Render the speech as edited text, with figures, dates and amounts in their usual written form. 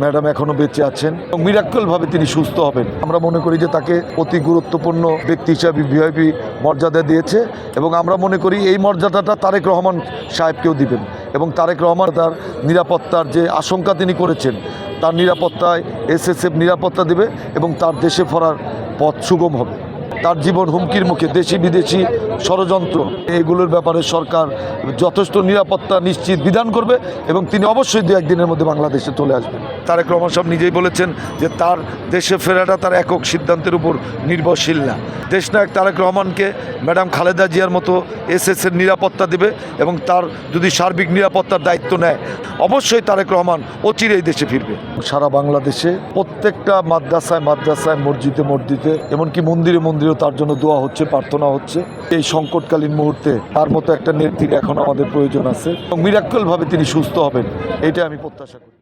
Madam এখনো বেঁচে আছেন এবং মিরাক্কেলভাবে তিনি সুস্থ হবেন। আমরা মনে করি যে তাকে অতি গুরুত্বপূর্ণ ব্যক্তি হিসাবে ভিআইপি মর্যাদা দিয়েছে এবং আমরা মনে করি এই মর্যাদাটা তারেক রহমান সাহেবকেও দিবেন এবং তারেক রহমান তার নিরাপত্তার যে আশঙ্কা তিনি করেছেন তার নিরাপত্তায় এসএসএফ নিরাপত্তা দেবে এবং তার দেশে ফেরার পথ সুগম হবে। তার জীবন হুমকির মুখে দেশি বিদেশি ষড়যন্ত্র এগুলোর ব্যাপারে সরকার যথেষ্ট নিরাপত্তা নিশ্চিত বিধান করবে এবং তিনি অবশ্যই দু একদিনের মধ্যে বাংলাদেশে চলে আসবেন। তারেক রহমান সাহেব নিজেই বলেছেন যে তার দেশে ফেরাটা তার একক সিদ্ধান্তের উপর নির্ভরশীল না। দেশনায়ক তারেক রহমানকে ম্যাডাম খালেদা জিয়ার মতো এসএসের নিরাপত্তা দেবে এবং তার যদি সার্বিক নিরাপত্তার দায়িত্ব নেয় অবশ্যই তারেক রহমান অচিরেই দেশে ফিরবে। সারা বাংলাদেশে প্রত্যেকটা মাদ্রাসায় মসজিদে এমনকি মন্দিরে তার জন্য দোয়া হচ্ছে, প্রার্থনা হচ্ছে। এই সংকটকালীন মুহূর্তে তার মতো একটা নেত্রীর এখন আমাদের প্রয়োজন আছে এবং মিরাক্কেলভাবে তিনি সুস্থ হবেন, এটা আমি প্রত্যাশা করি।